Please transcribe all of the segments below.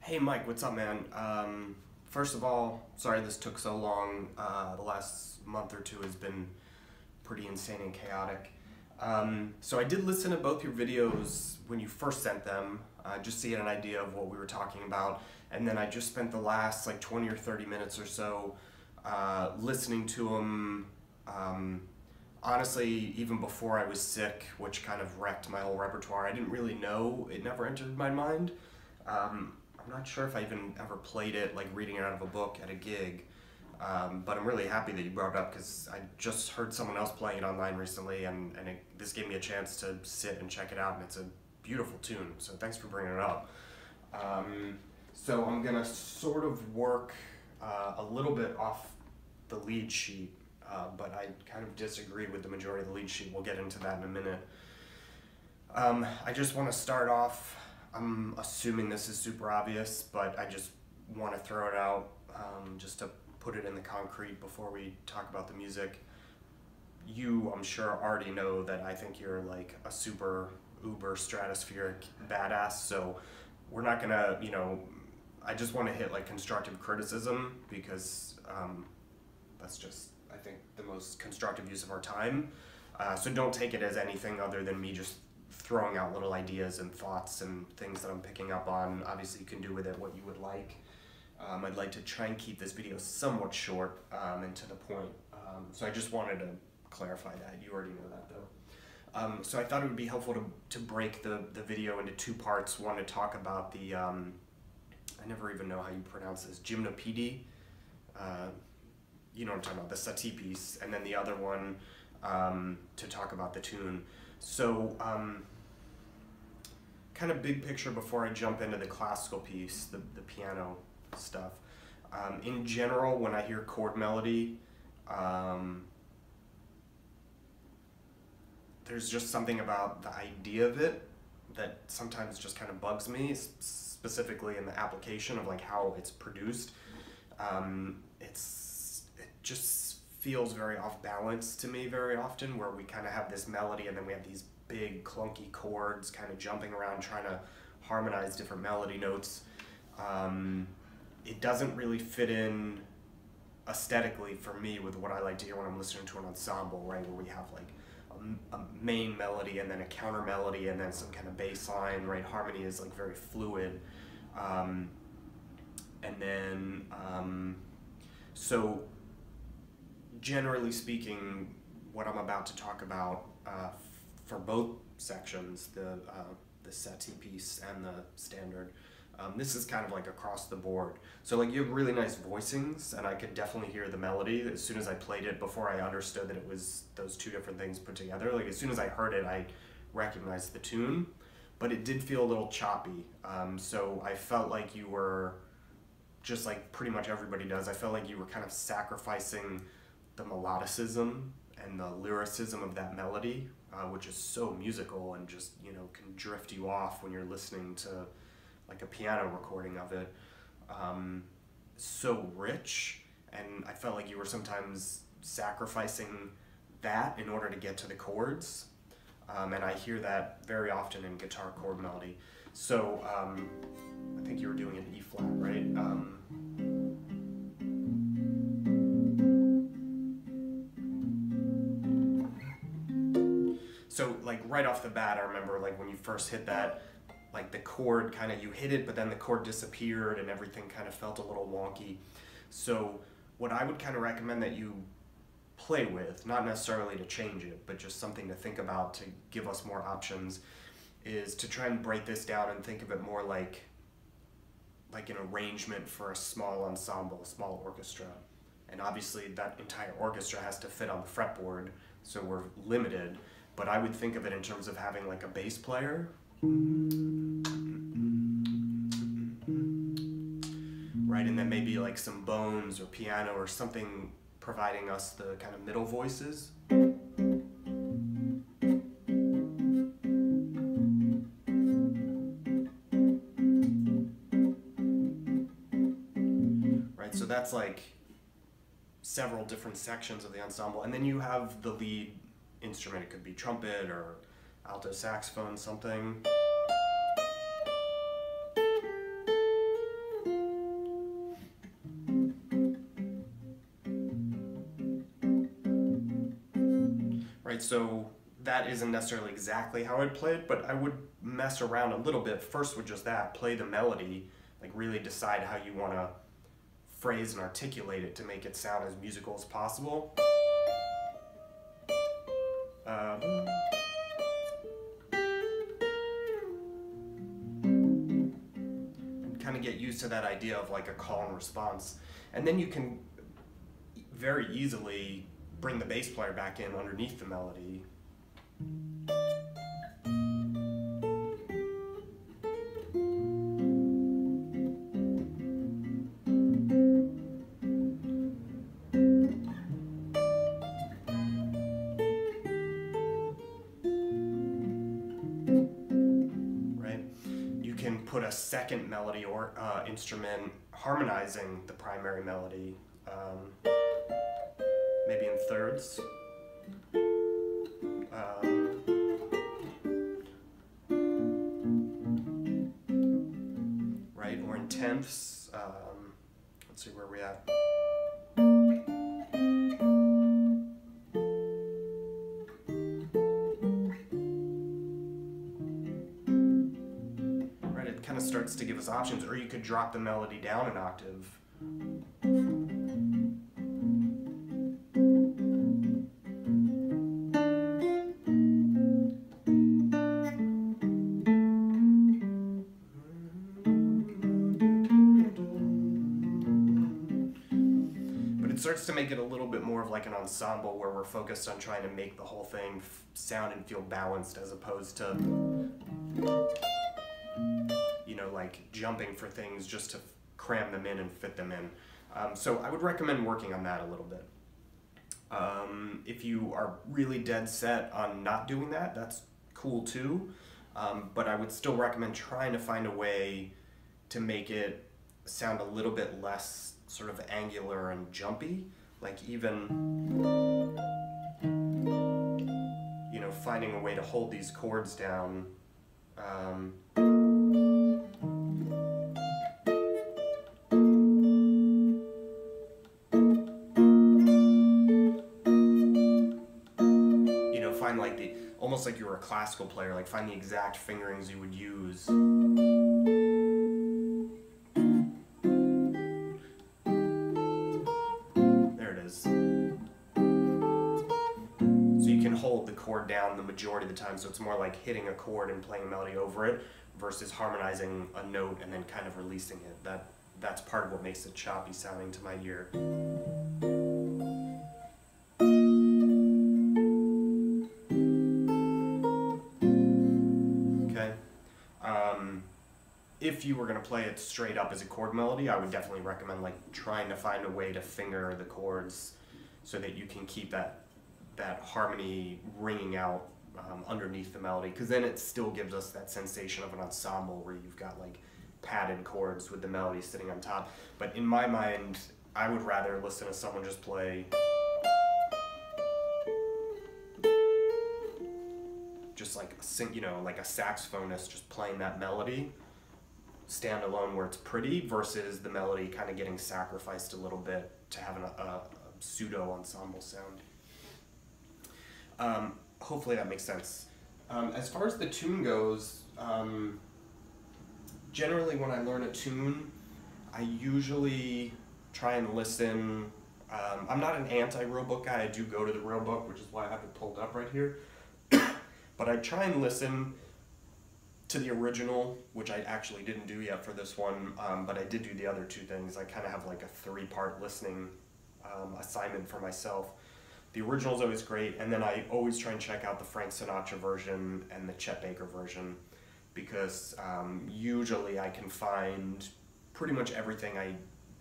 Hey Mike, what's up, man? First of all, sorry this took so long. The last month or two has been pretty insane and chaotic. So I did listen to both your videos when you first sent them, just to get an idea of what we were talking about. And then I just spent the last like 20 or 30 minutes or so listening to them. Honestly, even before I was sick, which kind of wrecked my whole repertoire, I didn't really know. It never entered my mind. I'm not sure if I even ever played it, like reading it out of a book at a gig, but I'm really happy that you brought it up because I just heard someone else playing it online recently, and this gave me a chance to sit and check it out, and it's a beautiful tune, so thanks for bringing it up. So I'm going to sort of work a little bit off the lead sheet, but I kind of disagree with the majority of the lead sheet. We'll get into that in a minute. I just want to start off. I'm assuming this is super obvious, but I just want to throw it out just to put it in the concrete before we talk about the music. You, I'm sure, already know that I think you're like a super uber stratospheric badass, so we're not gonna, I just want to hit like constructive criticism because that's just, I think, the most constructive use of our time. So don't take it as anything other than me just throwing out little ideas and thoughts and things that I'm picking up on. Obviously you can do with it what you would like. I'd like to try and keep this video somewhat short and to the point. So I just wanted to clarify that. You already know that though. So I thought it would be helpful to break the video into two parts. One to talk about the, I never even know how you pronounce this, gymnopedie. You know what I'm talking about, the satie piece. And then the other one to talk about the tune. So, kind of big picture before I jump into the classical piece, the piano stuff. In general, when I hear chord melody, there's just something about the idea of it that sometimes just kind of bugs me, specifically in the application of like how it's produced. It just feels very off balance to me very often, where we kind of have this melody and then we have these big clunky chords kind of jumping around trying to harmonize different melody notes. It doesn't really fit in aesthetically for me with what I like to hear when I'm listening to an ensemble, right, where we have like a main melody and then a counter melody and then some kind of bass line, right? Harmony is like very fluid. So generally speaking, what I'm about to talk about for both sections, the satie piece and the standard, this is kind of like across the board. So like you have really nice voicings, and I could definitely hear the melody as soon as I played it before I understood that it was those two different things put together. Like as soon as I heard it, I recognized the tune, but it did feel a little choppy. So I felt like you were, just like pretty much everybody does, I felt like you were kind of sacrificing the melodicism and the lyricism of that melody, which is so musical and just, can drift you off when you're listening to like a piano recording of it. So rich, and I felt like you were sometimes sacrificing that in order to get to the chords. And I hear that very often in guitar chord melody. So I think you were doing an E flat, right? So like right off the bat, I remember like when you first hit that, like the chord kind of, you hit it, but then the chord disappeared and everything kind of felt a little wonky. So what I would kind of recommend that you play with, not necessarily to change it, but just something to think about to give us more options, is to try and break this down and think of it more like an arrangement for a small ensemble, a small orchestra. And obviously that entire orchestra has to fit on the fretboard, so we're limited. But I would think of it in terms of having like a bass player, right, and then maybe like some bones or piano or something providing us the kind of middle voices. Right, so that's like several different sections of the ensemble, and then you have the lead instrument. It could be trumpet or alto saxophone, something. right? So that isn't necessarily exactly how I'd play it, but I would mess around a little bit first with just that, play the melody, like really decide how you want to phrase and articulate it to make it sound as musical as possible. And kind of get used to that idea of like a call and response. And then you can very easily bring the bass player back in underneath the melody. Put a second melody or instrument harmonizing the primary melody, maybe in thirds. Right, or in tenths. Let's see where we're at. Kind of starts to give us options, or you could drop the melody down an octave. But it starts to make it a little bit more of like an ensemble where we're focused on trying to make the whole thing sound and feel balanced as opposed to like jumping for things just to cram them in and fit them in. So I would recommend working on that a little bit. If you are really dead set on not doing that, that's cool too. But I would still recommend trying to find a way to make it sound a little bit less sort of angular and jumpy. Like even, finding a way to hold these chords down. Find like almost like you were a classical player, like find the exact fingerings you would use. There it is. So you can hold the chord down the majority of the time, so it's more like hitting a chord and playing a melody over it versus harmonizing a note and then kind of releasing it. That's part of what makes it choppy sounding to my ear. If you were going to play it straight up as a chord melody, I would definitely recommend like trying to find a way to finger the chords so that you can keep that harmony ringing out underneath the melody, because then it still gives us that sensation of an ensemble where you've got like padded chords with the melody sitting on top. But in my mind, I would rather listen to someone just play just like like a saxophonist just playing that melody standalone where it's pretty versus the melody kind of getting sacrificed a little bit to have a pseudo ensemble sound. Hopefully that makes sense. As far as the tune goes, generally when I learn a tune, I usually try and listen. I'm not an anti-real book guy. I do go to the real book, which is why I have it pulled up right here. But I try and listen to the original, which I actually didn't do yet for this one, but I did do the other two things. I kind of have like a 3-part listening assignment for myself. The original is always great, and then I always try and check out the Frank Sinatra version and the Chet Baker version, because usually I can find pretty much everything I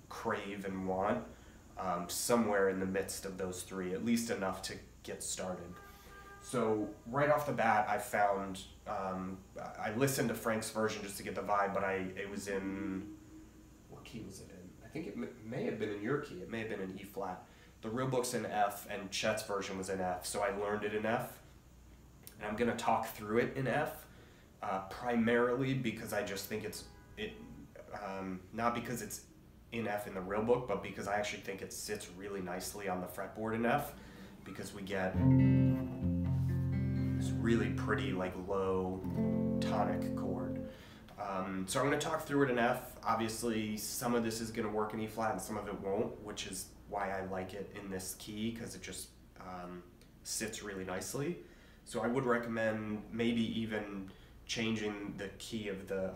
crave and want somewhere in the midst of those three, at least enough to get started. So right off the bat, I found, I listened to Frank's version just to get the vibe, but it was in, what key was it in? I think it may have been in your key. It may have been in E flat. The real book's in F, and Chet's version was in F, so I learned it in F. And I'm gonna talk through it in F, primarily because I just think not because it's in F in the real book, but because I actually think it sits really nicely on the fretboard in F, because we get really pretty, like, low tonic chord. So I'm going to talk through it in F. Obviously, some of this is going to work in E flat and some of it won't, which is why I like it in this key, because it just sits really nicely. So I would recommend maybe even changing the key of the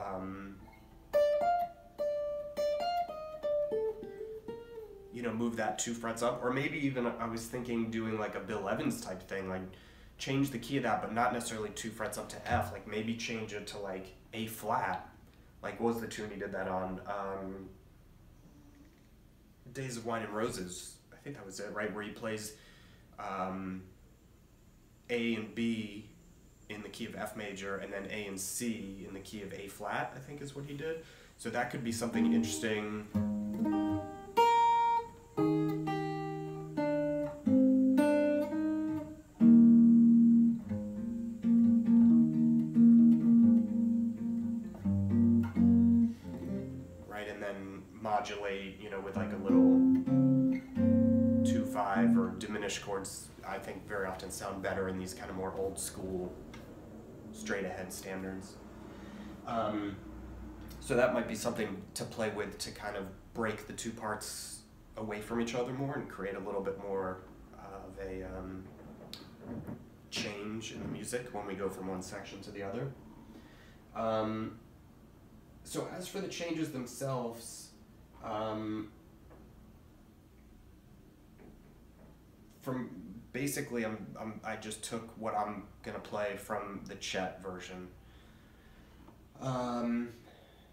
you know, move that 2 frets up, or maybe even I was thinking doing like a Bill Evans type thing, like change the key of that, but not necessarily 2 frets up to F, like maybe change it to like A flat. Like, what was the tune he did that on? Days of Wine and Roses, I think that was it, right? Where he plays A and B in the key of F major, and then A and C in the key of A flat, I think is what he did. So that could be something interesting. Right, and then modulate, you know, with like a little 2/5 or diminished chords. I think very often sound better in these kind of more old school straight ahead standards. So that might be something to play with to kind of break the two parts away from each other more and create a little bit more of a change in the music when we go from one section to the other. So as for the changes themselves, from basically I just took what I'm gonna play from the Chet version,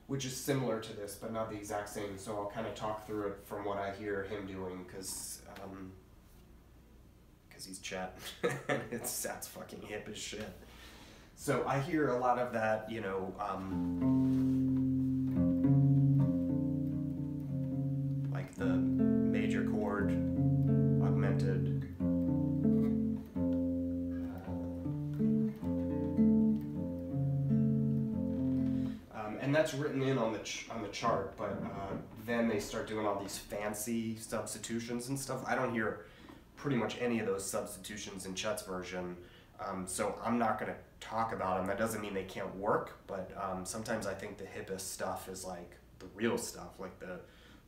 which is similar to this but not the exact same. So I'll kind of talk through it from what I hear him doing, because he's Chet and that's fucking hip as shit. So I hear a lot of that, you know, like the major chord augmented. And that's written in on the chart, but then they start doing all these fancy substitutions and stuff. I don't hear pretty much any of those substitutions in Chet's version, so I'm not going to talk about them. That doesn't mean they can't work, but sometimes I think the hippest stuff is like the real stuff, like the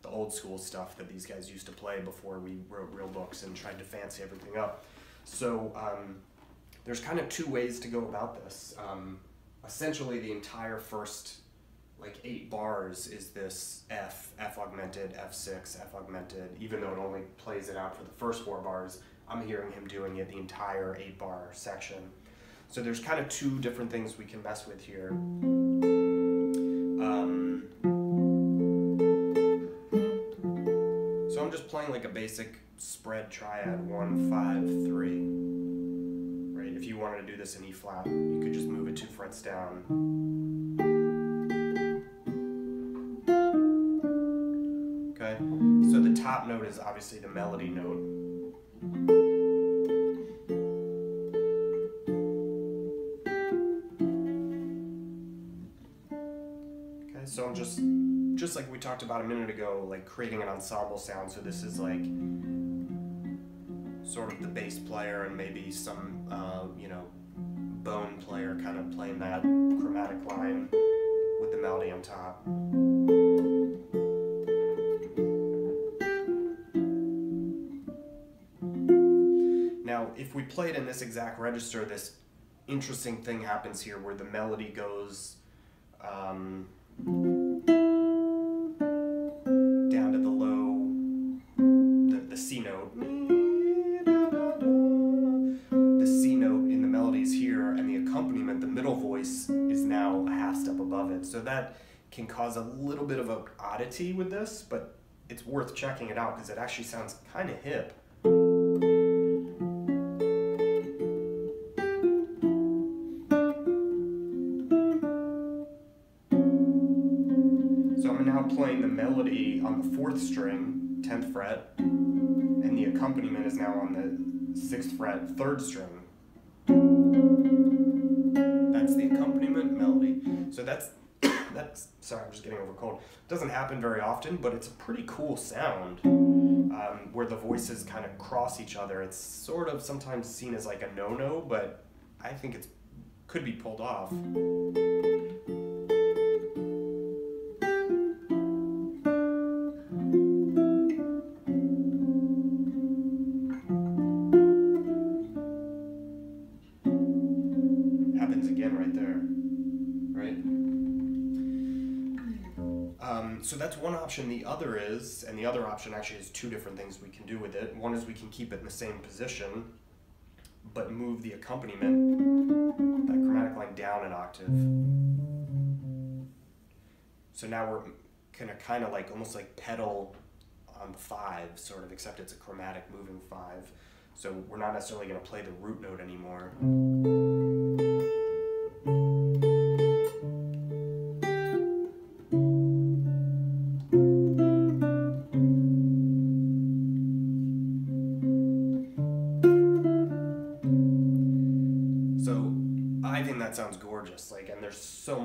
old school stuff that these guys used to play before we wrote real books and tried to fancy everything up. So there's kind of two ways to go about this. Essentially, the entire first like 8 bars is this F augmented, F6, F augmented. Even though it only plays it out for the first 4 bars, I'm hearing him doing it the entire 8-bar section. So there's kind of 2 different things we can mess with here. So I'm just playing like a basic spread triad, 1, 5, 3. Right? If you wanted to do this in E flat, you could just move it 2 frets down. Okay, so the top note is obviously the melody note. Okay, so I'm just like we talked about a minute ago, like creating an ensemble sound. So this is like sort of the bass player and maybe some, you know, bone player kind of playing that chromatic line with the melody on top. Now, if we play it in this exact register, this interesting thing happens here where the melody goes down to the low, the C note. The C note in the melody is here, and the accompaniment, the middle voice, is now a half step above it. So that can cause a little bit of an oddity with this, but it's worth checking it out because it actually sounds kind of hip. So I'm now playing the melody on the 4th string, 10th fret, and the accompaniment is now on the 6th fret, 3rd string. That's the accompaniment melody. So that's sorry, I'm just getting over a cold. It doesn't happen very often, but it's a pretty cool sound where the voices kind of cross each other. It's sort of sometimes seen as like a no-no, but I think it's could be pulled off. Happens again right there, right? So that's one option. The other is, and the other option actually has two different things we can do with it. One is we can keep it in the same position, but move the accompaniment, that chromatic line, down an octave. So now we're gonna kind of like, almost like pedal on the 5, sort of, except it's a chromatic moving 5. So we're not necessarily gonna play the root note anymore. I think that sounds gorgeous, like, and there's so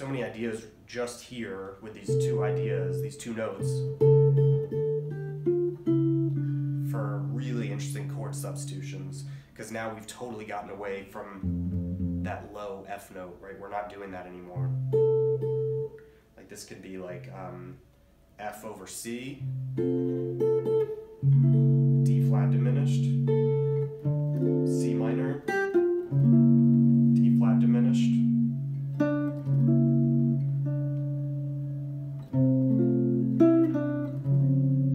many ideas just here with these two ideas, these two notes, for really interesting chord substitutions, because now we've totally gotten away from that low F note, right? We're not doing that anymore. Like, this could be like F over C, D flat diminished, C minor, D flat diminished,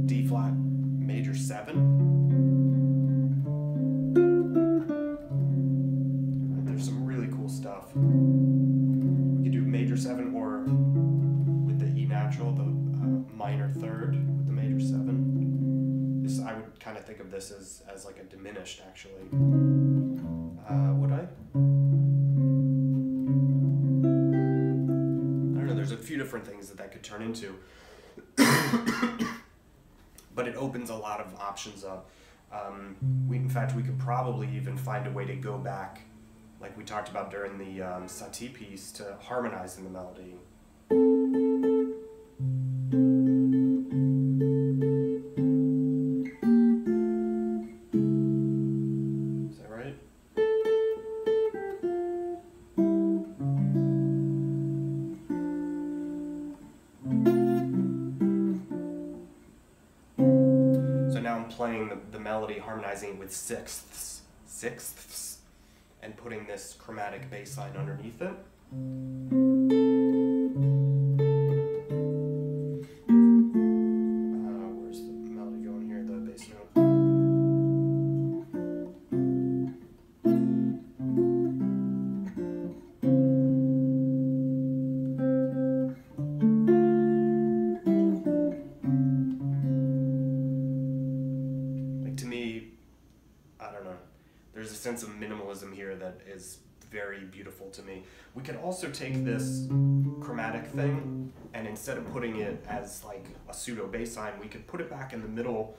D flat major 7. There's some really cool stuff. We could do major 7, or with the E natural, the minor 3rd with the major 7. This, I would kind of think of this as like a diminished, actually. Would I? I don't know, there's a few different things that could turn into. But it opens a lot of options up. In fact, we could probably even find a way to go back, like we talked about during the Satie piece, to harmonizing the melody. Playing the melody, harmonizing it with sixths, and putting this chromatic bass line underneath it. Where's the melody going here, the bass note? There's a sense of minimalism here that is very beautiful to me. We could also take this chromatic thing, and instead of putting it as like a pseudo bass line, we could put it back in the middle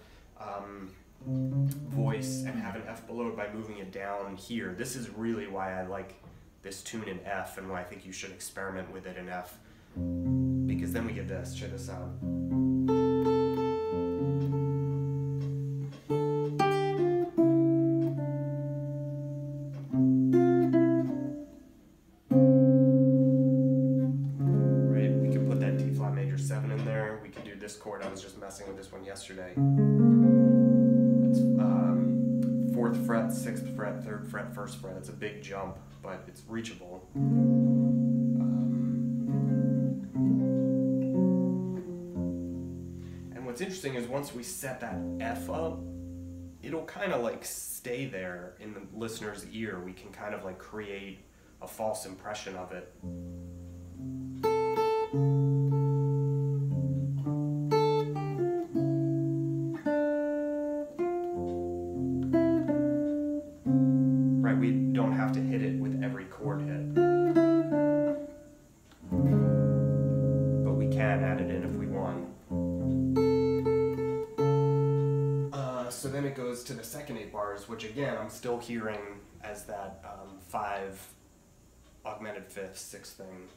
voice and have an F below it by moving it down here. This is really why I like this tune in F, and why I think you should experiment with it in F, because then we get this. Check this out. This chord, I was just messing with this one yesterday. It's 4th fret, 6th fret, 3rd fret, 1st fret. It's a big jump, but it's reachable. And what's interesting is once we set that F up, it'll kind of like stay there in the listener's ear. We can kind of like create a false impression of it. We don't have to hit it with every chord hit, but we can add it in if we want. So then it goes to the second 8 bars, which again I'm still hearing as that 5 augmented 5th, 6th thing.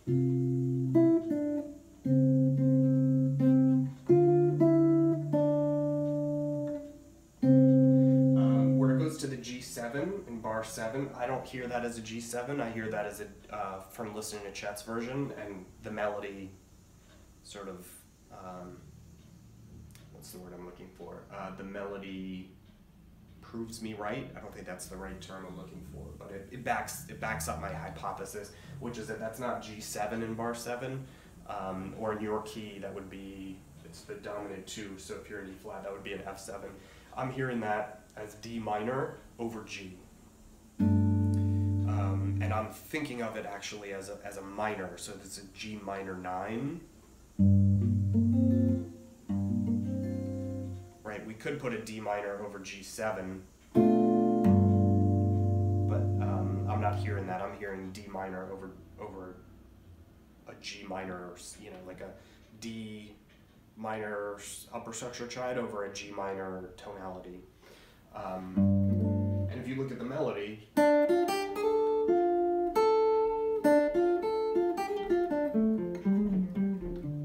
To the G7 in bar bar 7. I don't hear that as a G7. I hear that as a from listening to Chet's version, and the melody sort of what's the word I'm looking for? The melody proves me right. I don't think that's the right term I'm looking for, but it backs up my hypothesis, which is that that's not G7 in bar 7, or in your key that would be, it's the dominant 2, so if you're in E flat that would be an F7. I'm hearing that as D minor over G. And I'm thinking of it actually as a minor, so it's a G minor 9. Right, we could put a D minor over G7, but I'm not hearing that. I'm hearing D minor over a G minor, you know, like a D minor upper structure triad over a G minor tonality. And if you look at the melody,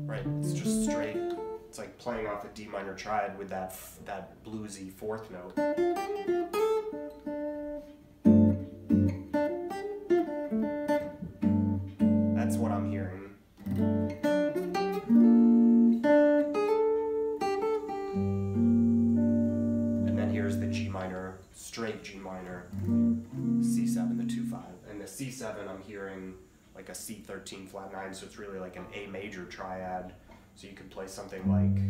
right, it's just straight. It's like playing off a D minor triad with that bluesy 4th note. That's what I'm hearing. And then here's the G minor, straight G minor, C7, the 2-5. And the C7 I'm hearing like a C13 flat 9, so it's really like an A major triad. So you could play something like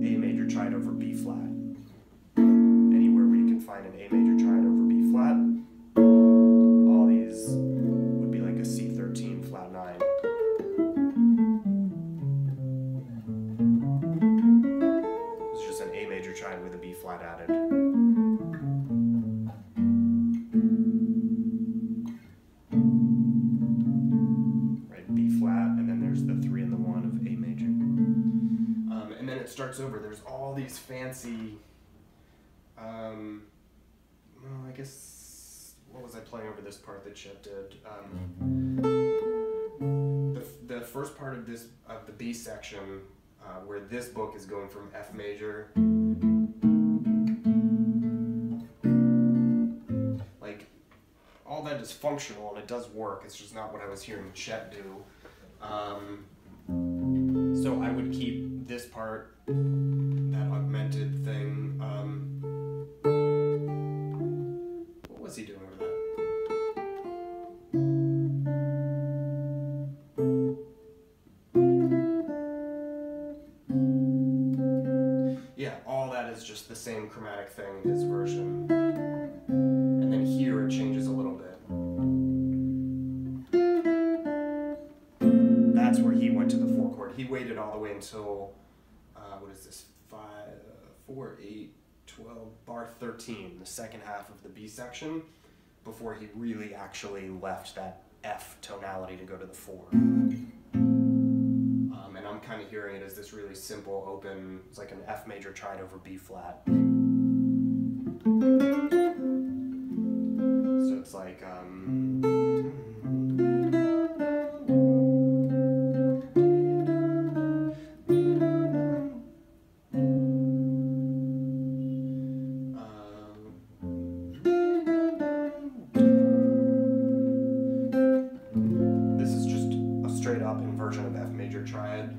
A major triad over B flat. Anywhere where you can find an A major triad over B flat, all these would be like a C13 flat 9. It's just an A major triad with a B flat added. Starts over. There's all these fancy, well, I guess, what was I playing over this part that Chet did? The first part of the B section, where this book is going from F major, like, all that is functional and it does work. It's just not what I was hearing Chet do. So I would keep this part, that augmented thing. What was he doing over that? Yeah, all that is just the same chromatic thing in his version. And then here it changes a little bit. That's where he went to the 4 chord. He waited all the way until, what is this, 4, 8, 12, bar 13, the second half of the B section, before he really actually left that F tonality to go to the 4. And I'm kind of hearing it as this really simple, open, it's like an F major triad over B flat. So it's like, version of F major triad.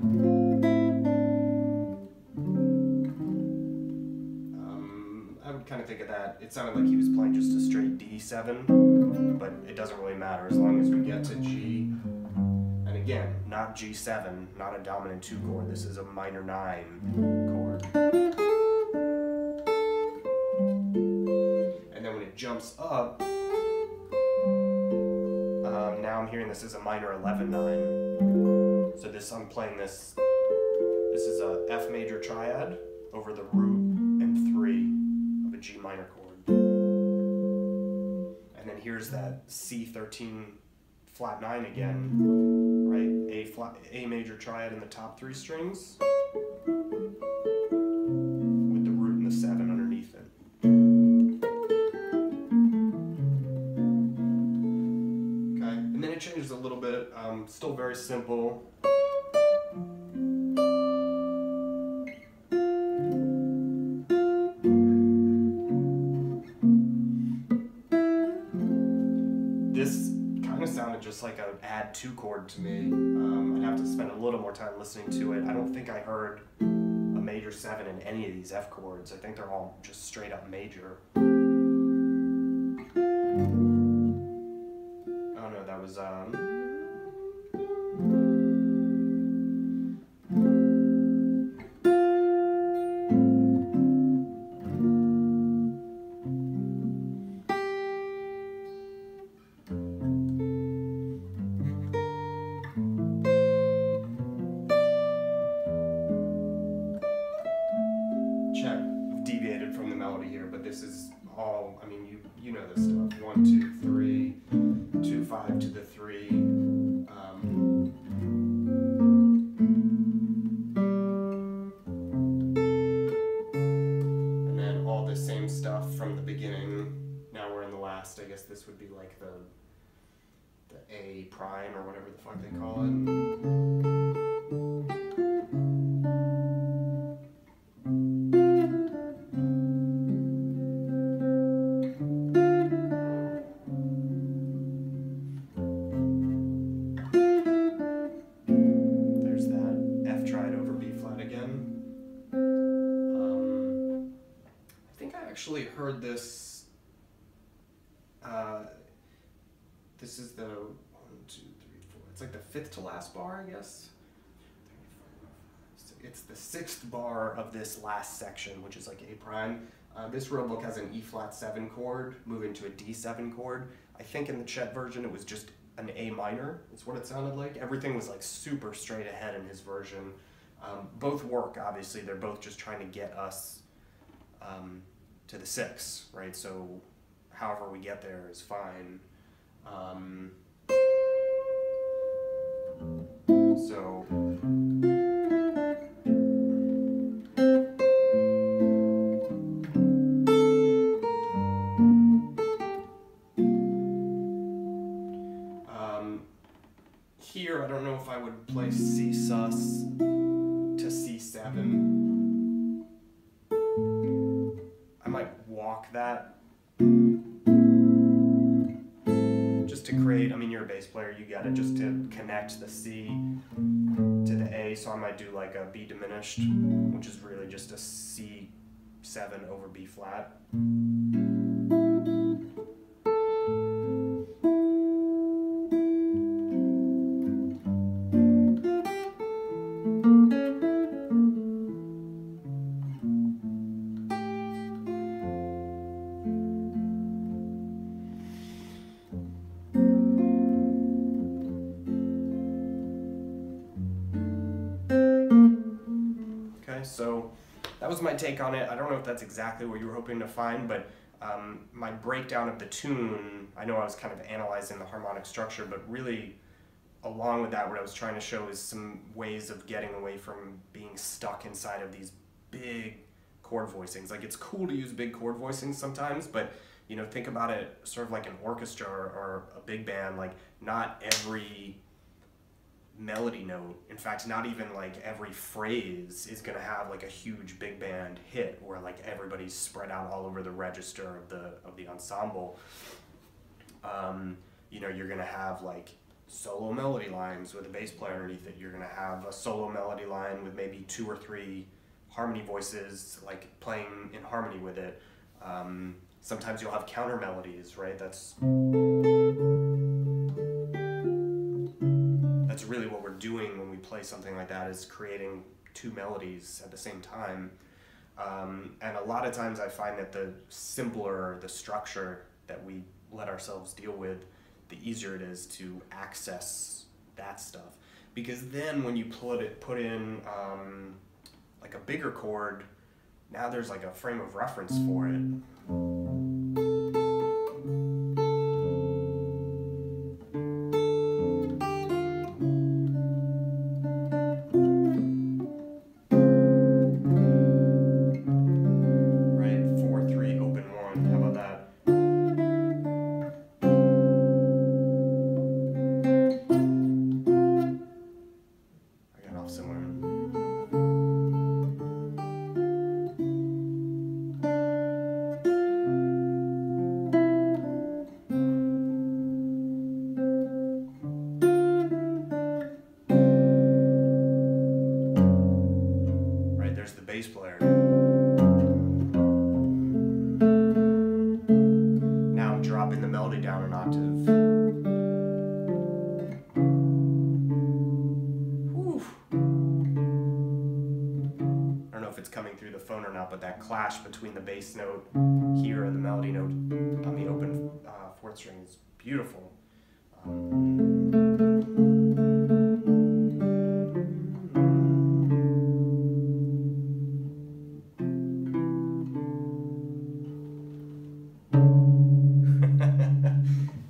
I would kind of think of that. It sounded like he was playing just a straight D7, but it doesn't really matter as long as we get to G. And again, not G7, not a dominant 2 chord. This is a minor 9 chord. And then when it jumps up, now I'm hearing this is a minor 11-9. So I'm playing this is a F major triad over the root and 3 of a G minor chord. And then here's that C13 flat 9 again, right? A major triad in the top 3 strings with the root and the 7 underneath it. Okay, and then it changes a little bit, still very simple. this kind of sounded just like an add 2 chord to me. I'd have to spend a little more time listening to it. I don't think I heard a major 7 in any of these F chords. I think they're all just straight up major. Oh no, that was deviated from the melody here, but this is all, I mean, you know this stuff. 1, 2, 3, 2, 5 to the 3. And then all the same stuff from the beginning. Now we're in the last, I guess this would be like the A prime or whatever the fuck they call it. Actually heard this. This is the 1, 2, 3, 4. It's like the 5th to last bar, I guess. It's the 6th bar of this last section, which is like A prime. This real book has an E flat 7 chord moving to a D7 chord. I think in the Chet version it was just an A minor. Is what it sounded like. Everything was like super straight ahead in his version. Both work, obviously. They're both just trying to get us to the 6, right? So however we get there is fine. Here, I don't know if I would play C sus to C7. I might walk that just to create, I mean, you're a bass player, you got it, just to connect the C to the A, so I might do like a B diminished, which is really just a C7 over B flat. So that was my take on it. I don't know if that's exactly what you were hoping to find, but my breakdown of the tune, I know I was kind of analyzing the harmonic structure, but really along with that, what I was trying to show is some ways of getting away from being stuck inside of these big chord voicings. Like, it's cool to use big chord voicings sometimes, but you know, think about it sort of like an orchestra or a big band. Like, not every melody note, in fact not even like every phrase, is going to have like a huge big band hit where like everybody's spread out all over the register of the ensemble. You know, you're going to have like solo melody lines with a bass player underneath it. You're going to have a solo melody line with maybe 2 or 3 harmony voices like playing in harmony with it. Sometimes you'll have counter melodies, right? That's really what we're doing when we play something like that, is creating 2 melodies at the same time. And a lot of times I find that the simpler the structure that we let ourselves deal with, the easier it is to access that stuff. Because then when you put in like a bigger chord, now there's like a frame of reference for it. out, but that clash between the bass note here and the melody note on the open fourth string is beautiful.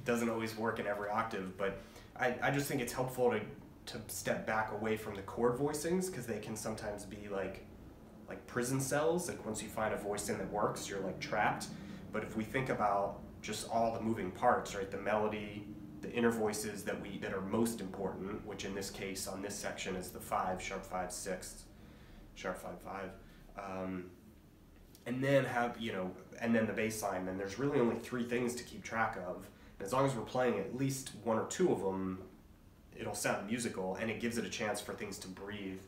Doesn't always work in every octave, but I just think it's helpful to step back away from the chord voicings, because they can sometimes be like prison cells. Like once you find a voicing that works, you're like trapped. But if we think about just all the moving parts, right, the melody, the inner voices that are most important, which in this case on this section is the 5, sharp 5 6, sharp 5 5, and then and then the bass line. Then there's really only 3 things to keep track of. And as long as we're playing at least 1 or 2 of them, it'll sound musical, and it gives it a chance for things to breathe.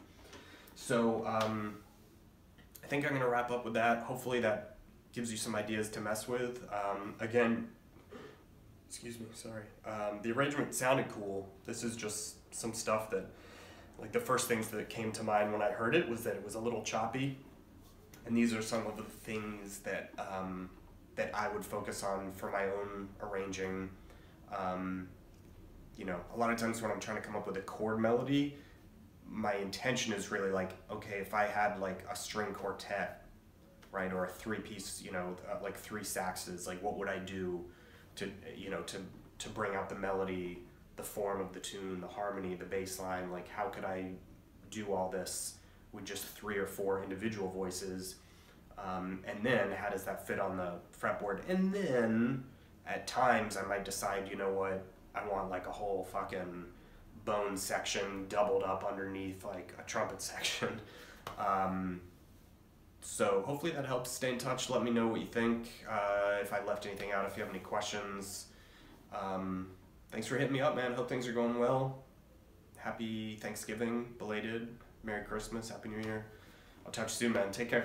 So I think I'm going to wrap up with that. Hopefully that gives you some ideas to mess with. Again, excuse me, sorry. The arrangement sounded cool. This is just some stuff that, like, the first things that came to mind when I heard it was that it was a little choppy. And these are some of the things that that I would focus on for my own arranging. You know, a lot of times when I'm trying to come up with a chord melody, my intention is really like, okay, if I had like a string quartet, right, or a 3-piece, you know, like 3 saxes, like what would I do to, you know, to bring out the melody, the form of the tune, the harmony, the bass line? Like, how could I do all this with just 3 or 4 individual voices? And then how does that fit on the fretboard? And then at times I might decide, you know what, I want like a whole fucking bone section doubled up underneath like a trumpet section. So hopefully that helps. Stay in touch. Let me know what you think. If I left anything out, if you have any questions. Thanks for hitting me up, man. Hope things are going well. Happy Thanksgiving, belated. Merry Christmas, Happy New Year. I'll talk to you soon, man. Take care.